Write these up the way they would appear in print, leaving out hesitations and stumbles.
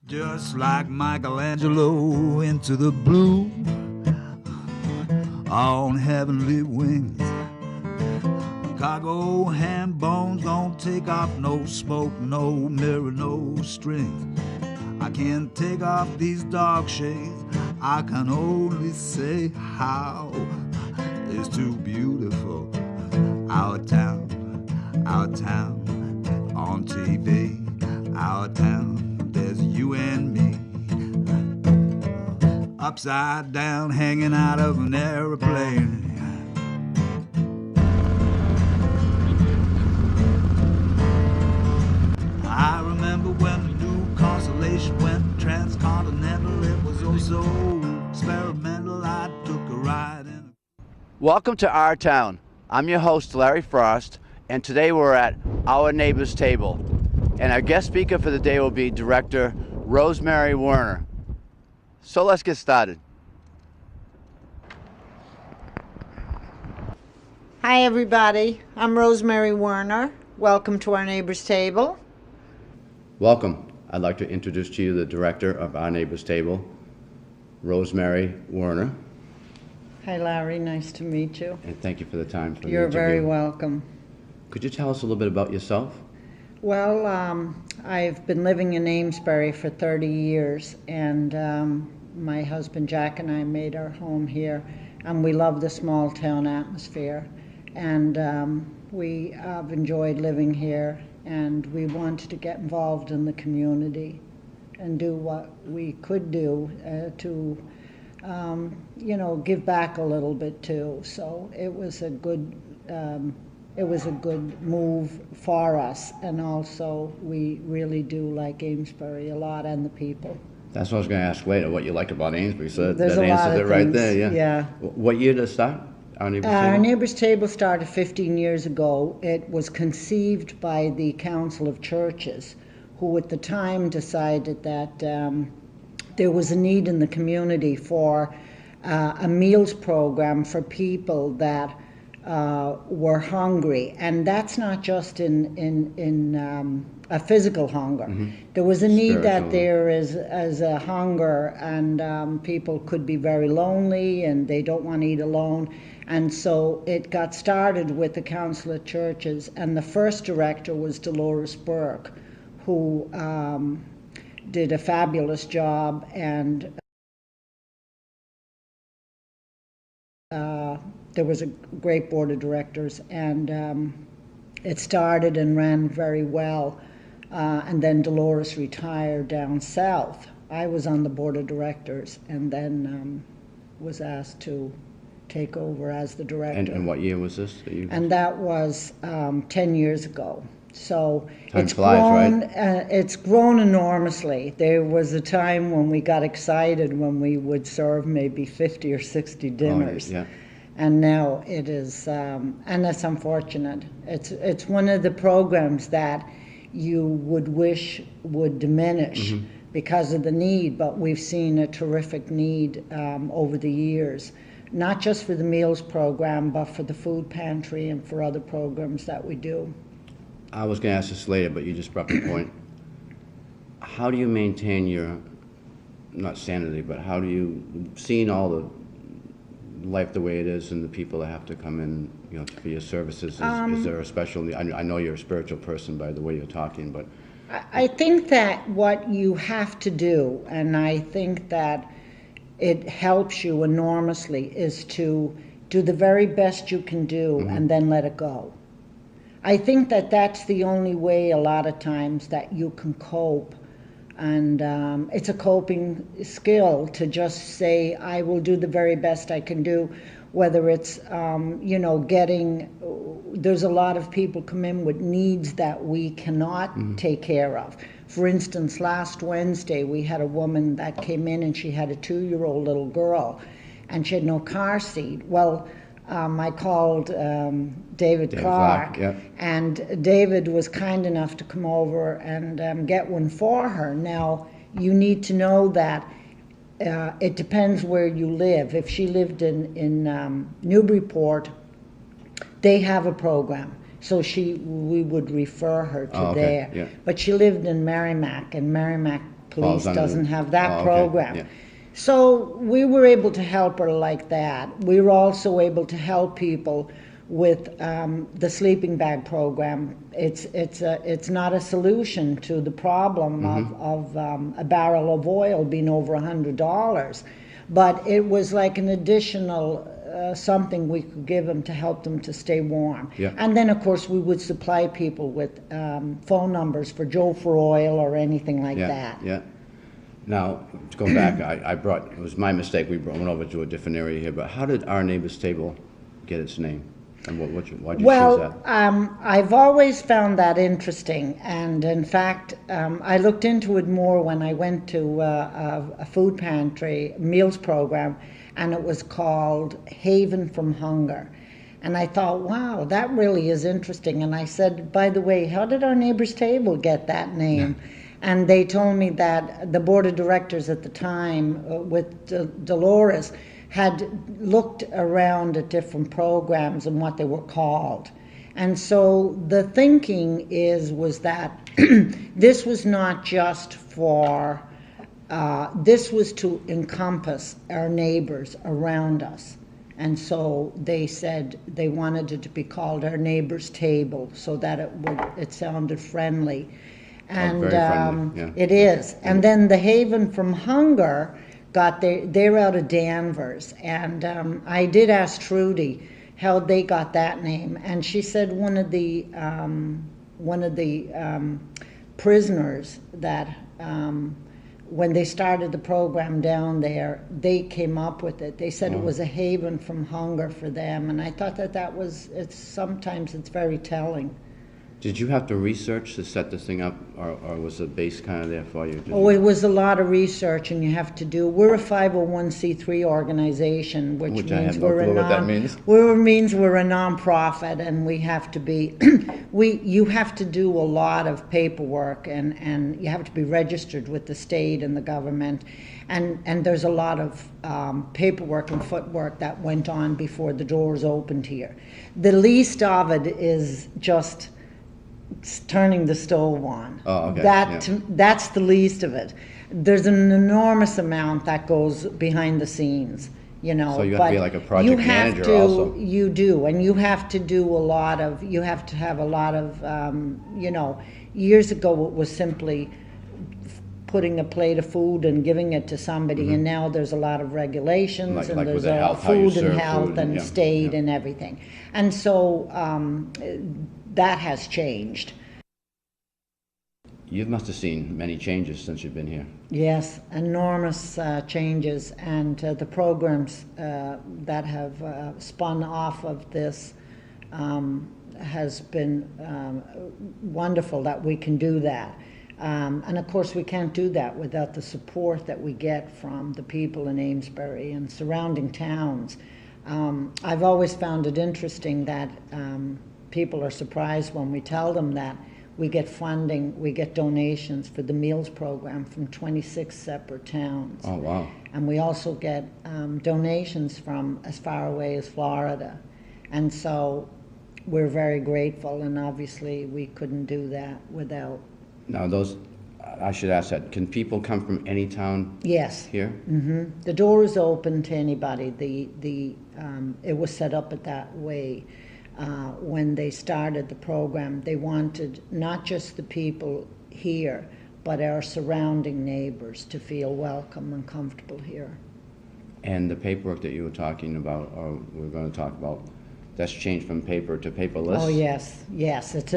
Just like Michelangelo into the blue on heavenly wings. Cargo ham bones don't take off, no smoke, no mirror, no strings. I can't take off these dark shades. I can only say how it's too beautiful. Our town on TV. Our town, there's you and me. Upside down, hanging out of an airplane. I remember when the new constellation went transcontinental. It was oh so experimental. I took a ride in. Welcome to Our Town. I'm your host, Larry Frost, and today we're at Our Neighbor's Table. And our guest speaker for the day will be director Rosemary Werner. So let's get started. Hi everybody, I'm Rosemary Werner. Welcome to Our Neighbor's Table. Welcome. I'd like to introduce to you the director of Our Neighbor's Table, Rosemary Werner. Hi Larry, nice to meet you. And thank you for the time for the You're interview. very welcome. Could you tell us a little bit about yourself? Well, I've been living in Amesbury for 30 years, and my husband Jack and I made our home here, and we love the small town atmosphere, and we have enjoyed living here, and we wanted to get involved in the community and do what we could do to give back a little bit too. So it was a good move for us, and also we really do like Amesbury a lot and the people. That's what I was going to ask later, what you like about Amesbury, so There's that a lot answers of it right things, there, yeah. What year did it start, Our Neighbor's Table? Our Neighbor's Table started 15 years ago. It was conceived by the Council of Churches, who at the time decided that there was a need in the community for a meals program for people that were hungry, and that's not just in a physical hunger. Mm-hmm. There was a need Spiritual. that there is as a hunger, and people could be very lonely and they don't want to eat alone. And so it got started with the Council of Churches, and the first director was Dolores Burke, who did a fabulous job, and there was a great board of directors, and it started and ran very well. And then Dolores retired down south. I was on the board of directors, and then was asked to take over as the director. And what year was this? And that was 10 years ago. So Time it's flies, grown. right? It's grown enormously. There was a time when we got excited when we would serve maybe 50 or 60 dinners. Oh, yeah. And now it is, and it's unfortunate. It's one of the programs that you would wish would diminish because of the need, but we've seen a terrific need over the years, not just for the meals program, but for the food pantry and for other programs that we do. I was going to ask this later, but you just brought the point. How do you maintain your, not sanity, but how do you, seeing all the life the way it is and the people that have to come in, for your services, is there a special, I know you're a spiritual person by the way you're talking, but... I think that what you have to do, and I think that it helps you enormously, is to do the very best you can do and then let it go. I think that that's the only way a lot of times that you can cope, and it's a coping skill to just say, I will do the very best I can do, whether it's, there's a lot of people come in with needs that we cannot take care of. For instance, last Wednesday we had a woman that came in and she had a 2-year-old little girl and she had no car seat. Well, I called David Clark, yeah. and David was kind enough to come over and get one for her. Now, you need to know that it depends where you live. If she lived in Newburyport, they have a program. So we would refer her to there. Yeah. But she lived in Merrimack, and Merrimack police under the- doesn't have that okay, program. yeah. So we were able to help her like that. We were also able to help people with the sleeping bag program. It's not a solution to the problem of a barrel of oil being over $100, but it was like an additional something we could give them to help them to stay warm. Yeah. And then, of course, we would supply people with phone numbers for Joe for Oil or anything like Yeah, that. yeah. Now, to go back, it was my mistake, went over to a different area here, but how did Our Neighbor's Table get its name? And why'd you choose that? I've always found that interesting, and in fact, I looked into it more when I went to a food pantry meals program, and it was called Haven from Hunger. And I thought, wow, that really is interesting. And I said, by the way, how did Our Neighbor's Table get that name? And they told me that the board of directors at the time, with Dolores, had looked around at different programs and what they were called. And so the thinking was that this was not just for, this was to encompass our neighbors around us. And so they said they wanted it to be called Our Neighbor's Table so that it sounded friendly. And very friendly, yeah. it is. And then the Haven from Hunger they're out of Danvers, and I did ask Trudy how they got that name, and she said one of the prisoners that when they started the program down there, they came up with it. They said it was a haven from hunger for them, and I thought sometimes it's very telling. Did you have to research to set this thing up, or was the base kind of there for you? It was a lot of research, and you have to do. We're a 501c3 organization, which I means have no clue what that means. We're a nonprofit, and we have to be. You have to do a lot of paperwork, and you have to be registered with the state and the government, and there's a lot of paperwork and footwork that went on before the doors opened here. The least of it is just turning the stove on. Oh, okay. That's the least of it. There's an enormous amount that goes behind the scenes, you know. So you have to be like a project manager also. You do, and you have to have a lot of, years ago it was simply putting a plate of food and giving it to somebody, and now there's a lot of regulations, and like there's with the health, how you food and serve health food, and state and everything. And so that has changed. You must have seen many changes since you've been here. Yes, enormous changes, and the programs that have spun off of this has been wonderful that we can do that. And of course we can't do that without the support that we get from the people in Amesbury and surrounding towns. I've always found it interesting that people are surprised when we tell them that we get funding, we get donations for the meals program from 26 separate towns. Oh, wow. And we also get donations from as far away as Florida. And so we're very grateful, and obviously we couldn't do that without. Now I should ask that, can people come from any town Yes. here? Mm-hmm. The door is open to anybody. It was set up that way. When they started the program, they wanted not just the people here, but our surrounding neighbors to feel welcome and comfortable here. And the paperwork that you were talking about, or we're going to talk about, that's changed from paper to paperless? Oh, yes. It's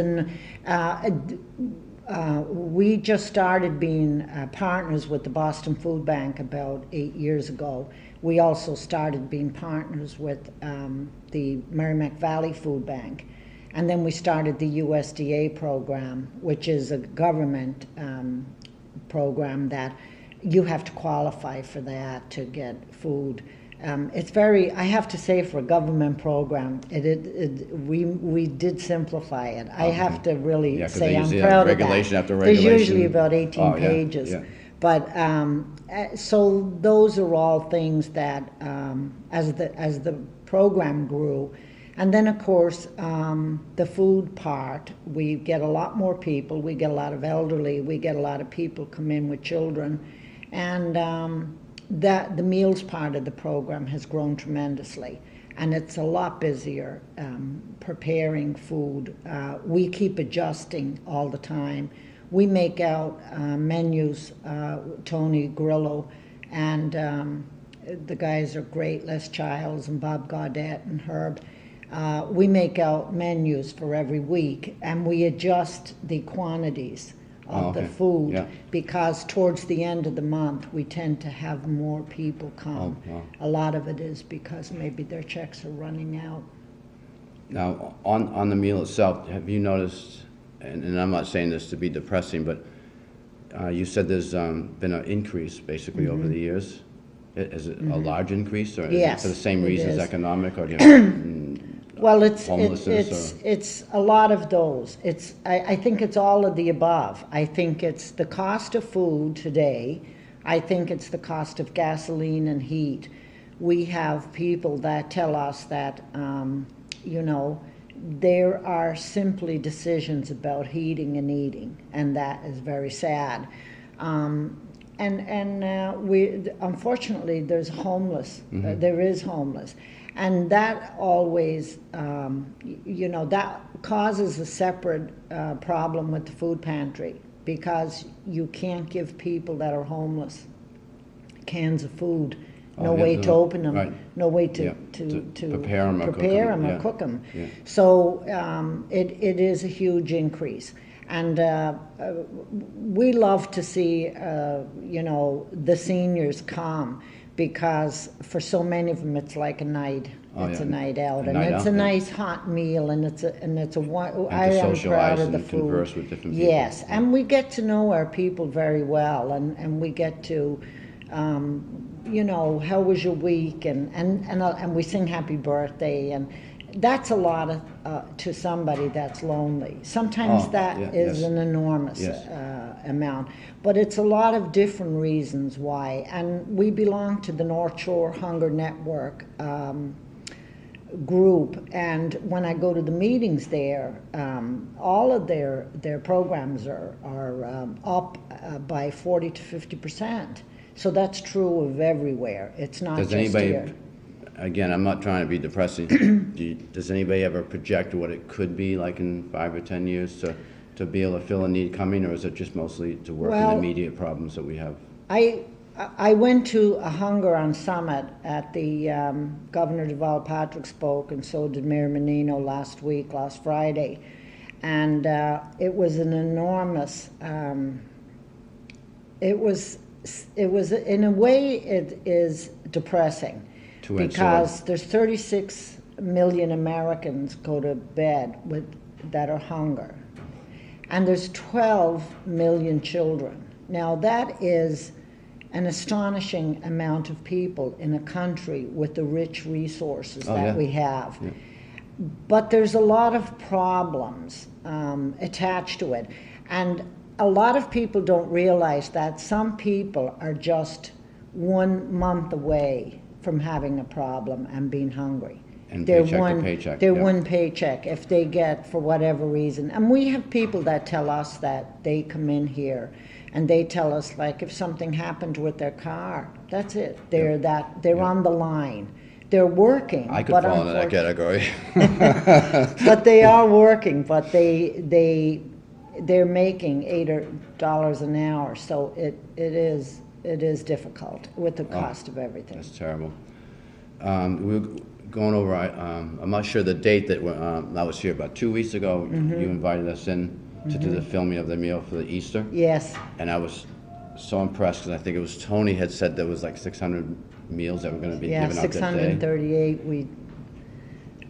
we just started being partners with the Boston Food Bank about 8 years ago. We also started being partners with the Merrimack Valley Food Bank. And then we started the USDA program, which is a government program that you have to qualify for that to get food. It's very, I have to say, for a government program, we did simplify it. I have to really say I'm proud of that. Regulation after regulation. There's usually about 18 pages. Yeah. But so those are all things that, as the program grew, And then, of course, the food part, we get a lot more people. We get a lot of elderly. We get a lot of people come in with children. And the meals part of the program has grown tremendously. And it's a lot busier preparing food. We keep adjusting all the time. We make out menus, Tony Grillo, and the guys are great, Les Childs and Bob Gaudette and Herb. We make out menus for every week, and we adjust the quantities of the food because towards the end of the month we tend to have more people come. A lot of it is because maybe their checks are running out. Now, on the meal itself, have you noticed, and I'm not saying this to be depressing, but you said there's been an increase basically over the years. Is it a large increase, or is it for the same reasons, economic, or do you well, it's a lot of those. I think it's all of the above. I think it's the cost of food today. I think it's the cost of gasoline and heat. We have people that tell us that, there are simply decisions about heating and eating, and that is very sad. We unfortunately there's homeless. There is homeless. And that always, that causes a separate problem with the food pantry, because you can't give people that are homeless cans of food, no way to open them, no way to prepare them or cook them. Yeah. So it is a huge increase. And we love to see, the seniors come, because for so many of them it's like a night. It's a night out, and it's a nice hot meal, and it's a I am proud of the food. Converse with different people. Yes, and we get to know our people very well, and we get to, how was your week, and we sing happy birthday, and that's a lot of to somebody that's lonely. Sometimes is an enormous amount, but it's a lot of different reasons why. And we belong to the North Shore Hunger Network group, and when I go to the meetings there, all of their programs are up by 40 to 50%. So that's true of everywhere. It's not just here. Again, I'm not trying to be depressing. Does anybody ever project what it could be like in 5 or 10 years to be able to fill a need coming, or is it just mostly to work in immediate problems that we have? I went to a Hunger on Summit at the Governor Deval Patrick spoke, and so did Mayor Menino last Friday, and it was an enormous. It was in a way it is depressing. Because there's 36 million Americans go to bed that are hunger. And there's 12 million children. Now that is an astonishing amount of people in a country with the rich resources we have. Yeah. But there's a lot of problems attached to it. And a lot of people don't realize that some people are just 1 month away from having a problem and being hungry. And paycheck to paycheck. They're one paycheck if they get, for whatever reason. And we have people that tell us that they come in here and they tell us, like, if something happened with their car, that's it. They're on the line. They're working. I could fall into that category. But they are working, but they're making $8 an hour. So it is difficult with the cost of everything. That's terrible. We were going over, I'm not sure the date that I was here, about 2 weeks ago, you invited us in to do the filming of the meal for the Easter. Yes. And I was so impressed, because I think it was Tony had said there was like 600 meals that were going to be given out that day. 638.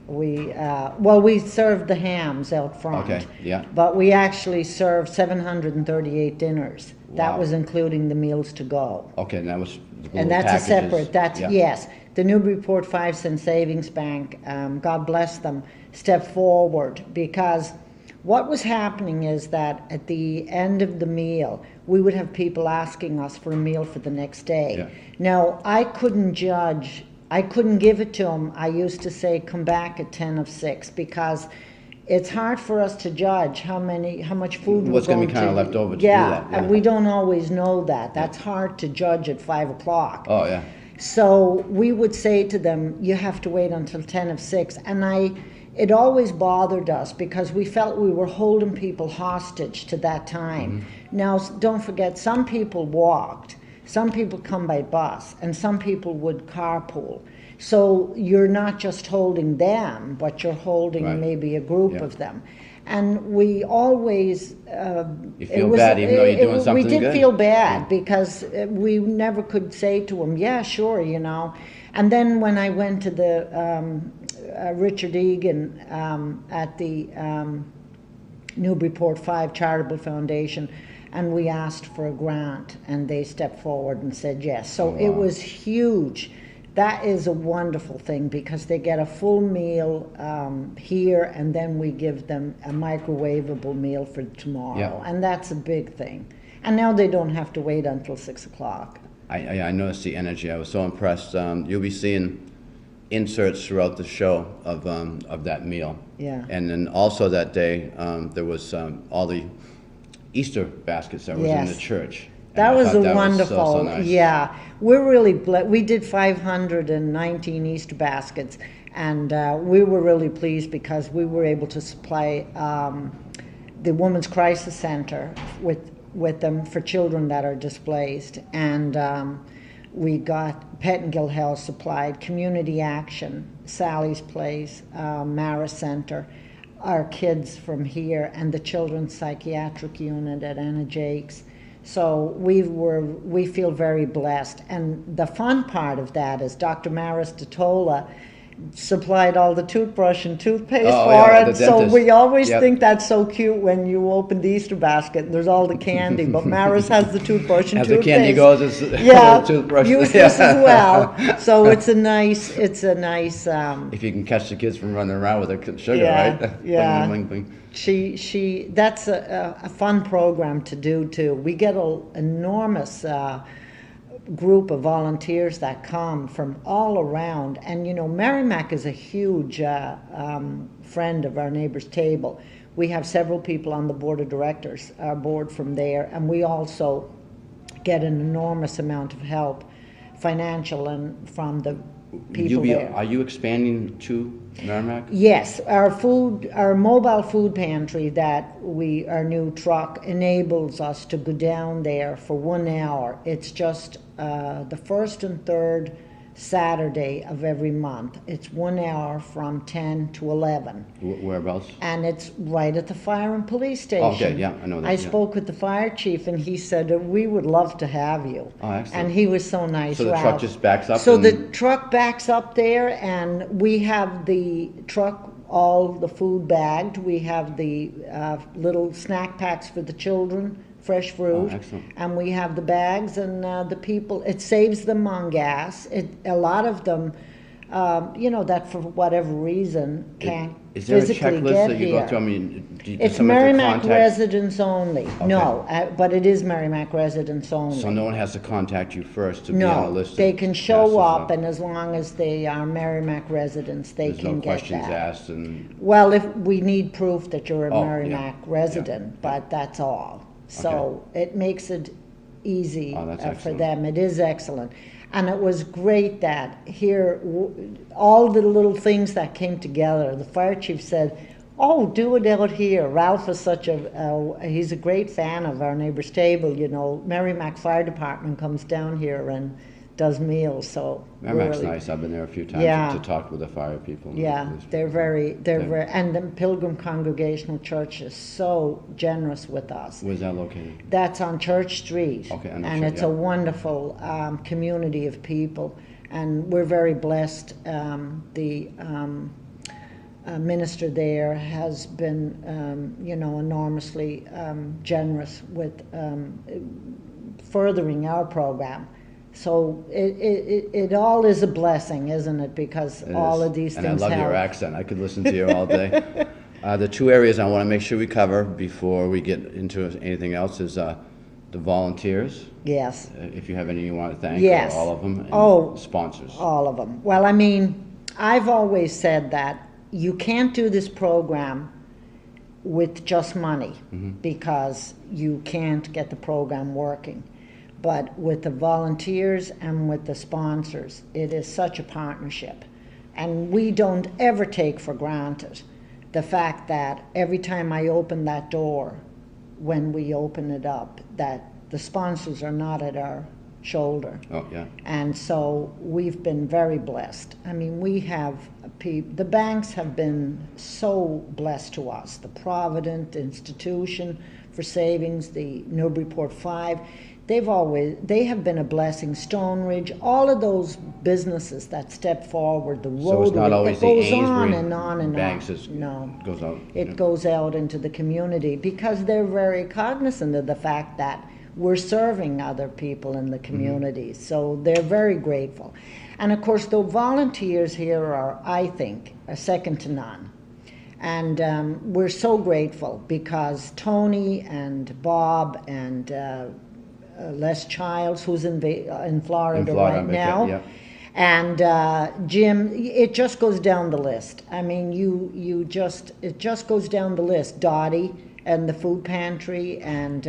We served the hams out front. Okay, yeah. But we actually served 738 dinners. Wow. That was including the meals to go. Okay, and that was and that's packages. A separate. Yes. The Newburyport 5 Cent Savings Bank, God bless them, stepped forward, because what was happening is that at the end of the meal, we would have people asking us for a meal for the next day. Yeah. Now, I couldn't judge I couldn't give it to them. I used to say, come back at 10 of 6, because it's hard for us to judge how much food What's we're gonna going be kind of left over to do yeah, that. Yeah, and we don't always know that. That's hard to judge at 5 o'clock. Oh, yeah. So we would say to them, you have to wait until 10 of 6. And it always bothered us because we felt we were holding people hostage to that time. Now, don't forget, some people walked, some people come by bus, and some people would carpool. So you're not just holding them, but you're holding Right. maybe a group Yeah. of them. And we always... You feel bad even though you're doing something We did good. feel bad because we never could say to them, yeah, sure, you know. And then when I went to the Richard Egan at the Newburyport 5 Charitable Foundation, and we asked for a grant, and they stepped forward and said yes. So wow. it was huge. That is a wonderful thing because they get a full meal here, and then we give them a microwavable meal for tomorrow. Yeah. And that's a big thing. And now they don't have to wait until 6 o'clock. I noticed the energy. I was so impressed. You'll be seeing inserts throughout the show of that meal. Yeah. And then also that day, there was all the Easter baskets that was in the Yes. church. And That I was thought a that wonderful, so nice. yeah. We're really we did 519 Easter baskets, and we were really pleased because we were able to supply the Women's Crisis Center with them for children that are displaced, and we got Pettingill Health supplied, Community Action, Sally's Place, Mara Center, our kids from here, and the Children's Psychiatric Unit at Anna Jakes. So we feel very blessed. And the fun part of that is Dr. Maris Datola supplied all the toothbrush and toothpaste Oh, for yeah, it. the So dentist. we always Yep. think that's so cute when you open the Easter basket and there's all the candy. But Maris has the toothbrush and As the toothpaste. candy goes, it's Yeah, the toothbrush. use this as well. So it's a nice. If you can catch the kids from running around with the sugar, Yeah, right? yeah. Bling, bling, bling. That's a fun program to do too. We get an enormous group of volunteers that come from all around, and you know, Merrimack is a huge friend of our Neighbors Table. We have several people on the board of directors, our board from there, and we also get an enormous amount of help, financial and from the people there. Are you expanding to Merrimack? Yes, our mobile food pantry our new truck enables us to go down there for 1 hour. It's just the first and third Saturday of every month. It's 1 hour from 10 to 11. Whereabouts? And it's right at the fire and police station. Okay, yeah, I know that, I yeah. spoke with the fire chief, and he said, we would love to have you. Oh, excellent. And he was so nice. So the Ralph. truck just backs up So and- the truck backs up there, and we have the truck, all the food bagged. We have the little snack packs for the children, fresh fruit. Oh, excellent. And we have the bags, and the people, it saves them on gas. A lot of them, that for whatever reason can't Is there a physically checklist get that you here. go through? I mean, do It's someone have to Merrimack contact- residents only. No, but it is Merrimack residents only. So no one has to contact you first to be on the No, list? they of can show passes, up, so and as long as they are Merrimack residents, they there's can no get questions that. asked and... Well, if we need proof that you're a Oh, yeah, Merrimack yeah, resident, but that's all. So it makes it easy Oh, that's for excellent. them. It is excellent. And it was great that here, all the little things that came together, the fire chief said, oh, do it out here. Ralph is he's a great fan of our Neighbors Table, you know. Merrimack Fire Department comes down here and does meals, so. Merrimack's really- nice. I've been there a few times Yeah. to talk with the fire people. Yeah, It's- they're very, and the Pilgrim Congregational Church is so generous with us. Where's that located? That's on Church Street. Okay, I know And Church, it's yeah. a wonderful community of people, and we're very blessed. The minister there has been, enormously generous with furthering our program. So it all is a blessing, isn't it? Because It all is. of these and things I love your help. accent. I could listen to you all day. The two areas I want to make sure we cover before we get into anything else is the volunteers, Yes, if you have any you want to thank, Yes. or all of them, and Oh. sponsors. all of them. Well, I mean, I've always said that you can't do this program with just money because you can't get the program working. But with the volunteers and with the sponsors, it is such a partnership. And we don't ever take for granted the fact that every time I open that door, when we open it up, that the sponsors are not at our shoulder. Oh, yeah. And so we've been very blessed. I mean, we have the banks have been so blessed to us. The Provident Institution for Savings, the Newburyport 5, they have been a blessing. Stone Ridge, all of those businesses that step forward, the Rotary, So it's not always it the goes on Amesbury and on and banks, on. it No, goes out. it goes out into the community because they're very cognizant of the fact that we're serving other people in the community. So they're very grateful. And of course, the volunteers here are, I think, are second to none. And we're so grateful because Tony and Bob and Les Childs, who's in Florida right now, yeah. and Jim, it just goes down the list. I mean, it just goes down the list. Dottie and the food pantry and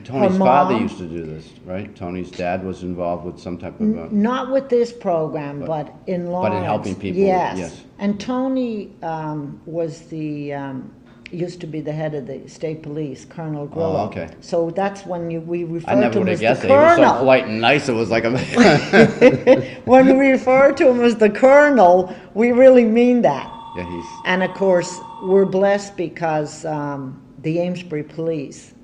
Tony's father used to do this, right? Tony's dad was involved with some type of not with this program, but in Lawrence. But in helping people. Yes. And Tony was the used to be the head of the state police, Colonel Grillo. Oh, okay. So that's when we refer I never to him would as have the guessed it. He was so colonel. polite and nice. It was like a When we refer to him as the colonel, we really mean that. yeah. He's And of course, we're blessed because the Amesbury police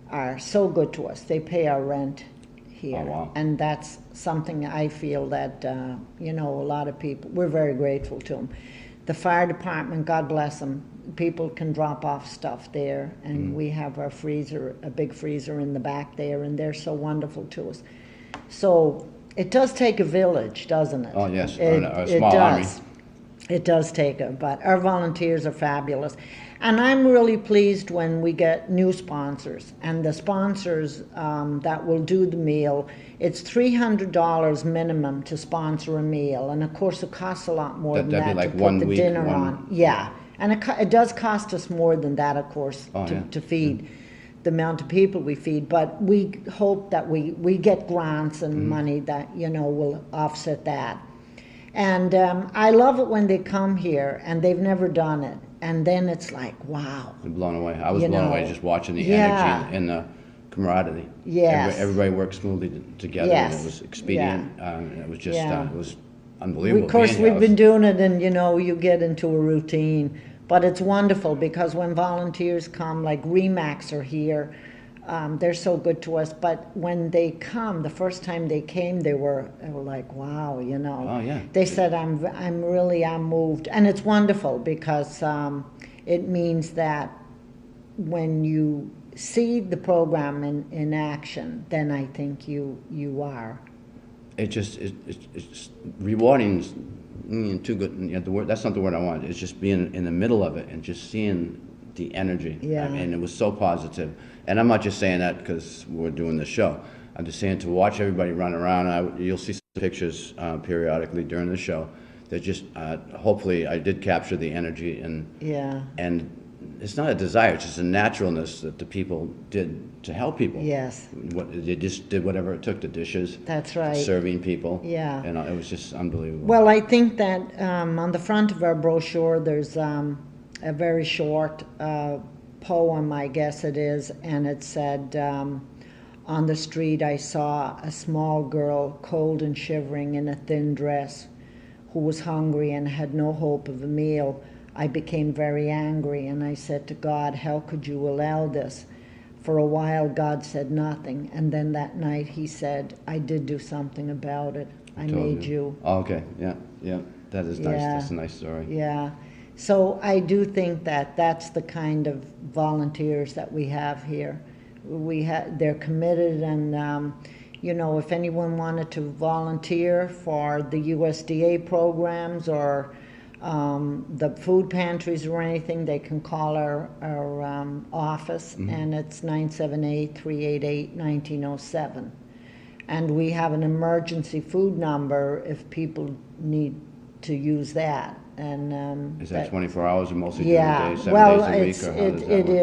are so good to us. They pay our rent here. Oh, wow. And that's something I feel that, a lot of people, we're very grateful to them. The fire department, God bless them, people can drop off stuff there, and we have our freezer, a big freezer in the back there, and they're so wonderful to us. So it does take a village, doesn't it? Oh, yes, It, a it small army. does. It does take it, but our volunteers are fabulous. And I'm really pleased when we get new sponsors. And the sponsors that will do the meal, it's $300 minimum to sponsor a meal. And of course, it costs a lot more than That'd be that like to put 1 the week, dinner one- on. Yeah, and it does cost us more than that, of course, Oh, yeah. to feed the amount of people we feed. But we hope that we get grants and money that, will offset that. And I love it when they come here and they've never done it. And then it's like, wow. I'm blown away. I was You blown know, away just watching the yeah. energy and the camaraderie. Yes. Everybody worked smoothly together. Yes. And it was expedient. And it was just Yeah. it was unbelievable. Of course, being here. we've been doing it and, you get into a routine. But it's wonderful because when volunteers come, like Remax are here, they're so good to us. But when they come, the first time they came, they were like, wow, Oh, yeah. They said, I'm moved. And it's wonderful because it means that when you see the program in action, then I think you are. It's rewarding. Too good. The word, that's not the word I want. It's just being in the middle of it and just seeing the energy. Yeah. And it was so positive. And I'm not just saying that because we're doing the show. I'm just saying to watch everybody run around. You'll see some pictures periodically during the show. That just hopefully I did capture the energy and it's not a desire. It's just a naturalness that the people did to help people. Yes. They just did whatever it took. The dishes. That's right. Serving people. Yeah. And it was just unbelievable. Well, I think that on the front of our brochure, there's a very short poem, I guess it is, and it said, on the street I saw a small girl, cold and shivering in a thin dress, who was hungry and had no hope of a meal. I became very angry, and I said to God, how could you allow this? For a while, God said nothing, and then that night he said, I did do something about it. I made you. Oh, okay, yeah. That is nice. Yeah. That's a nice story. Yeah. So I do think that that's the kind of volunteers that we have here. They're committed, and if anyone wanted to volunteer for the USDA programs or the food pantries or anything, they can call our office, and it's 978-388-1907. And we have an emergency food number if people need to use that. And Is that 24 hours or mostly yeah, during the day, well, 7 days a week, or how does that it work?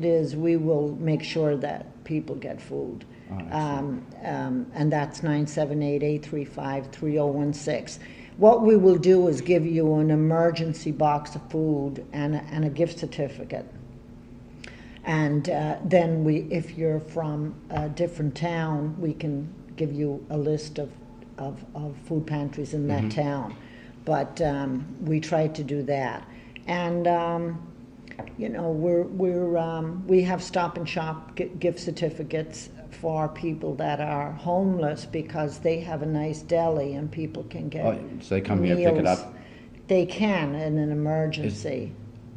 is. We will make sure that people get food. Oh, excellent. And that's 978-835-3016. What we will do is give you an emergency box of food and a gift certificate. And then if you're from a different town, we can give you a list of food pantries in that town. But we try to do that. And we have Stop and Shop gift certificates for people that are homeless because they have a nice deli and people can get so they come here and pick it meals. up? They can in an emergency.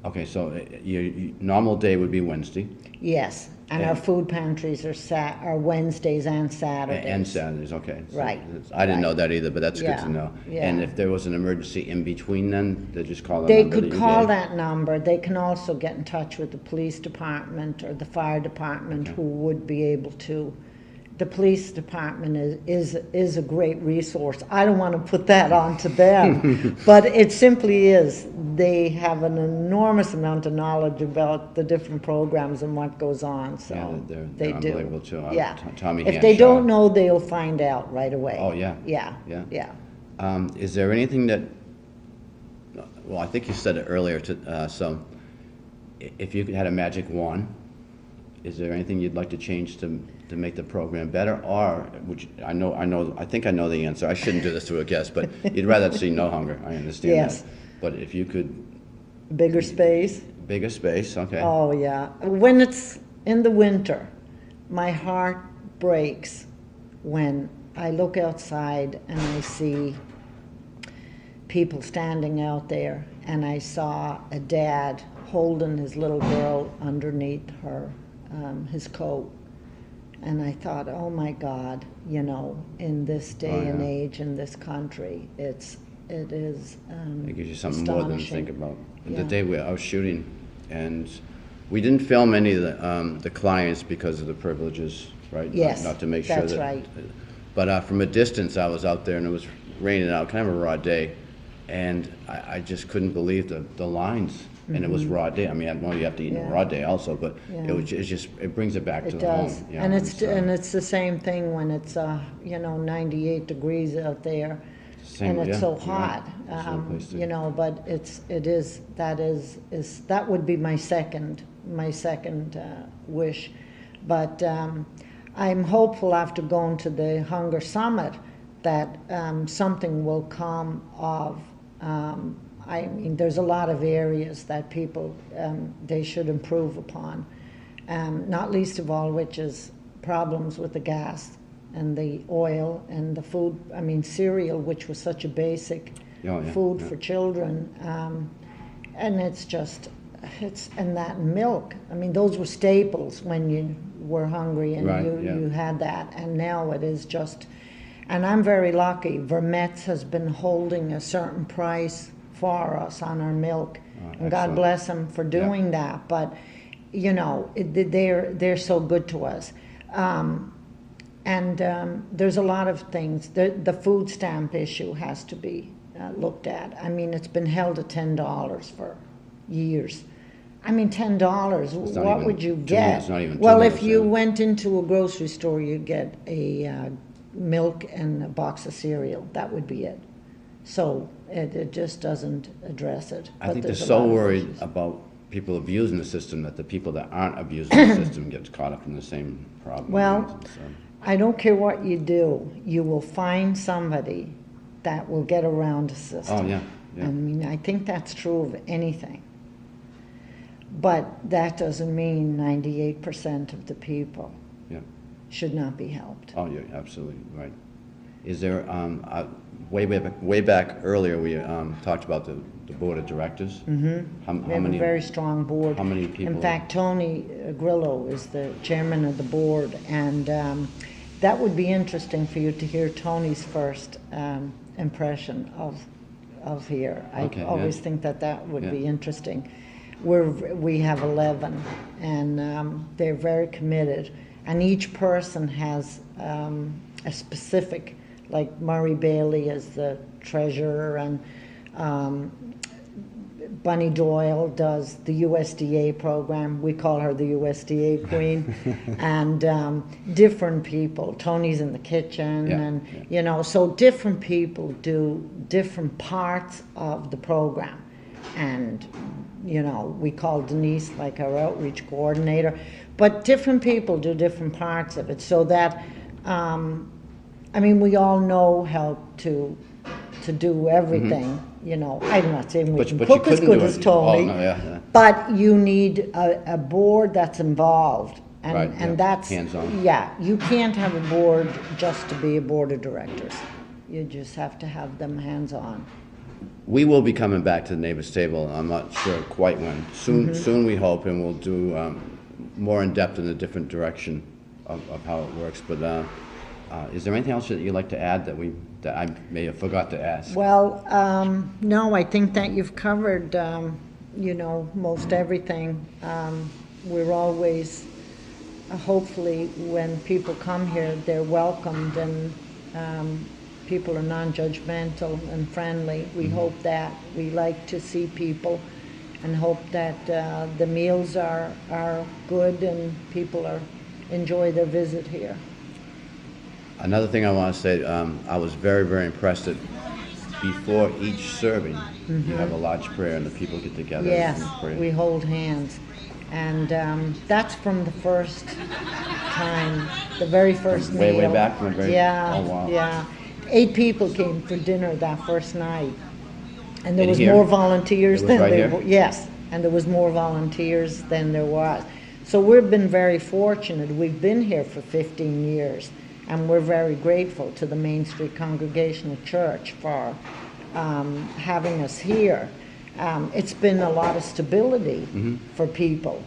Okay, so your normal day would be Wednesday. Yes, and our food pantries are Wednesdays and Saturdays. And Saturdays, okay. So Right, I didn't know right. that either, but that's good Yeah, to know. yeah. And if there was an emergency in between then, they just call the They number could that you call gave? that number. They can also get in touch with the police department or the fire department, who would be able to. The police department is a great resource. I don't want to put that onto them, but it simply is. They have an enormous amount of knowledge about the different programs and what goes on. So Yeah, they're they do. unbelievable too. Yeah. Tommy If they Hanshaw. don't know, they'll find out right away. Oh, yeah. Yeah. Yeah. Yeah. Is there anything that, well, I think you said it earlier, so if you had a magic wand, is there anything you'd like to change to make the program better? Or would you, I think I know the answer. I shouldn't do this to a guest, but you'd rather see no hunger. I understand Yes. that. But if you could, Bigger space. bigger space, okay. Oh, yeah. When it's in the winter, my heart breaks when I look outside and I see people standing out there, and I saw a dad holding his little girl underneath his coat. And I thought, oh my God, in this day and yeah. age, in this country, it is It gives you something more than to astonishing. think about. Yeah. The day I was shooting, and we didn't film any of the clients because of the privileges, right? Yes, Not to make sure that's that. right. But from a distance, I was out there, and it was raining out, kind of a raw day, and I just couldn't believe the lines. And it was raw day. I mean, I know you have to eat on a Mm-hmm. Yeah. raw day also, but Yeah. it brings it back to It the home. does, you know, and it's so- the same thing when it's 98 degrees out there, Same, and it's yeah, so you're hot. right. It's no place to- But that would be my second wish, but I'm hopeful after going to the Hunger Summit that something will come of. I mean, there's a lot of areas that people, they should improve upon, not least of all which is problems with the gas and the oil and the food. I mean, cereal, which was such a basic Oh, yeah, food yeah. for children, and and that milk. I mean, those were staples when you were hungry and Right, you yeah. had that, and now it is just. And I'm very lucky. Vermet's has been holding a certain price for us on our milk, and God excellent. bless them for doing that. But they're so good to us, and there's a lot of things. The food stamp issue has to be looked at. I mean, it's been held at $10 for years. I mean, $10. It's not What even would you 2 get? meals, not even 2 Well, if meals, you yeah. went into a grocery store, you'd get a milk and a box of cereal. That would be it. So it just doesn't address it. I But think they're there's a so lot of worried issues. about people abusing the system that the people that aren't abusing the system gets caught up in the same problem. Well, So, I don't care what you do, you will find somebody that will get around the system. Oh, yeah, yeah. I mean, I think that's true of anything. But that doesn't mean 98% of the people yeah. should not be helped. Oh, you're absolutely right. Is there, way back earlier, we talked about the board of directors? Mm-hmm. How We have many? a very strong board. How many people? In fact, Tony Grillo is the chairman of the board, and that would be interesting for you to hear Tony's first impression of of here. Okay, I yeah. always think that would be Yeah. interesting. We have 11, and they're very committed. And each person has a specific, like Murray Bailey is the treasurer, and Bunny Doyle does the USDA program. We call her the USDA queen. And different people. Tony's in the kitchen, Yeah, and yeah. you know, so different people do different parts of the program. And you know, we call Denise like our outreach coordinator, but different people do different parts of it, so that I mean, we all know how to do everything. You know, I'm not saying we can But you cook as couldn't good do as it. Tony, Oh, no, yeah. but you need a board that's involved, and Right, yeah, that's hands-on. Yeah, you can't have a board just to be a board of directors. You just have to have them hands-on. We will be coming back to the neighbors table. I'm not sure quite when. Soon we hope, and we'll do more in depth in a different direction of how it works. But is there anything else that you'd like to add that I may have forgot to ask? Well, no, I think that you've covered, you know, most everything. We're always, hopefully, when people come here, they're welcomed, and people are non-judgmental and friendly. We hope that. We like to see people and hope that the meals are good and people enjoy their visit here. Another thing I want to say, I was very, very impressed that before each serving, you have a large prayer and the people get together Yes, and pray. we hold hands. And that's from the first time, the very first Way, meal. way back from the very... Yeah, Oh, wow. yeah. 8 people came for dinner that first night. And there In was here? more volunteers It was than right there here? were. Yes, and there was more volunteers than there was. So we've been very fortunate. We've been here for 15 years, and we're very grateful to the Main Street Congregational Church for having us here. It's been a lot of stability for people,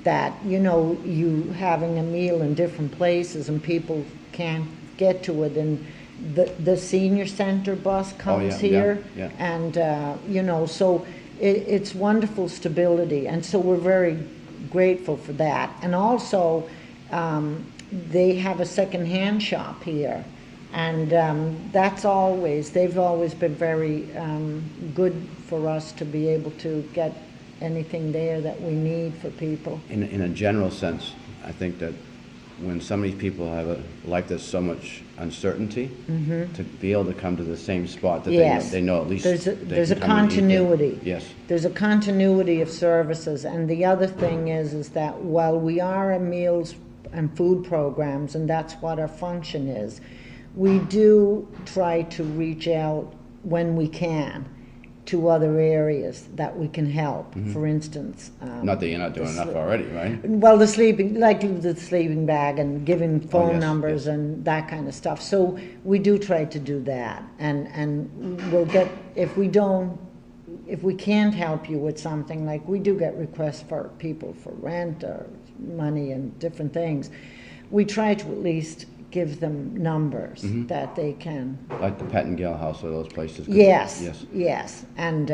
that, you know, you having a meal in different places and people can't get to it, and the senior center bus comes here, yeah. and you know, so it's wonderful stability, and so we're very grateful for that. And also they have a second-hand shop here, and they've always been very good for us to be able to get anything there that we need for people. In a general sense, I think that when some of these people have a life that's so much uncertainty, to be able to come to the same spot that Yes. they know at least There's a can come and eat there. continuity. Yes. There's a continuity of services, and the other thing is that while we are a meals and food programs, and that's what our function is, we do try to reach out when we can to other areas that we can help. For instance, Not that you're not doing enough already, right? well, the sleeping bag and giving phone yes, numbers yes. and that kind of stuff. So we do try to do that, and we'll get, if we can't help you with something, like we do get requests for people for rent or money and different things, we try to at least give them numbers that they can. Like the Pettingill House or those places. Yes, Yes. yes, and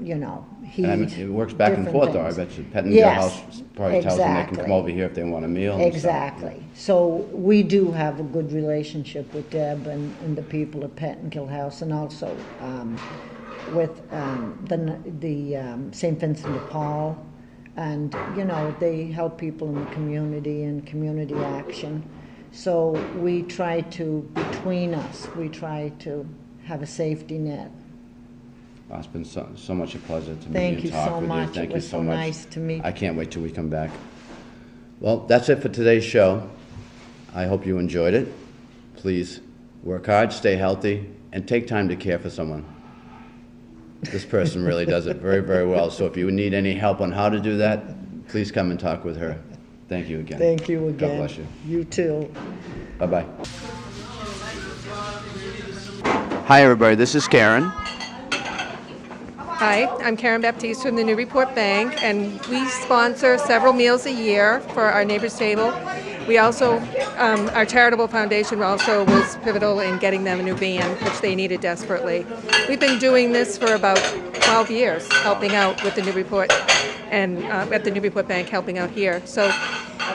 you know, heat. And I mean, it works back and different forth, though. I things. bet you Pettingill Yes, House probably tells them they can come exactly. over here if they want a meal. and stuff. Exactly. So we do have a good relationship with Deb and the people at Pettingill House, and also with the St. Vincent de Paul, and you know, they help people in the community and community action. So we try to, between us, we try to have a safety net. Well, it's been so much a pleasure to meet Thank you you and talk so with much. you. Thank It you was so so much. nice to meet. I can't wait till we come back. Well, that's it for today's show. I hope you enjoyed it. Please work hard, stay healthy, and take time to care for someone. This person really does it very, very well. So if you need any help on how to do that, please come and talk with her. Thank you again. Thank you again. God bless you. You too. Bye-bye. Hi, everybody. This is Karen. Hi, I'm Karen Baptiste from the Newburyport Bank, and we sponsor several meals a year for our Neighbors Table. We also our charitable foundation also was pivotal in getting them a new van, which they needed desperately. We've been doing this for about 12 years, helping out with the Newburyport and at the Newburyport Bank, helping out here. So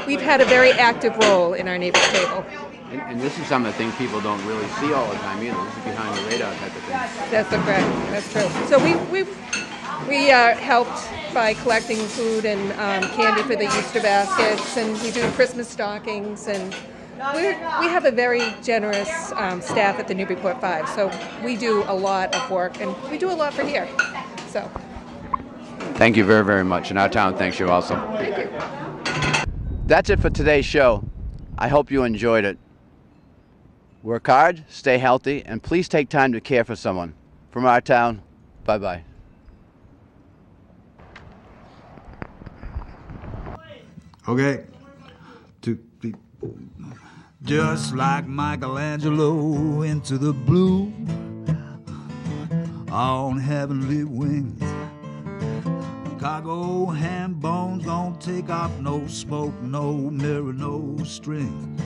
we've had a very active role in our neighbors table. And this is some of the things people don't really see all the time either. This is behind the radar type of thing. That's correct. That's true. So we helped by collecting food and candy for the Easter baskets, and we do Christmas stockings, and we have a very generous staff at the Newburyport 5. So we do a lot of work, and we do a lot for here. So Thank you very, very much. And our town thanks you also. thank you. That's it for today's show. I hope you enjoyed it. Work hard, stay healthy, and please take time to care for someone. From our town, bye-bye. Okay. Just like Michelangelo into the blue on heavenly wings. Cargo ham bones don't take off, no smoke, no mirror, no strings.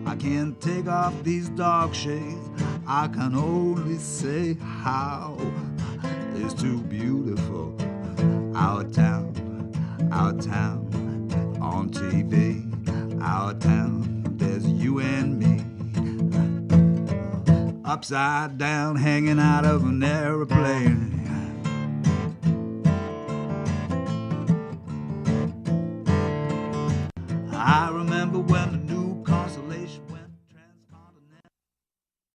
I can't take off these dark shades. I can only say how it's too beautiful. Our town on TV. Our town, there's you and me. Upside down, hanging out of an airplane. I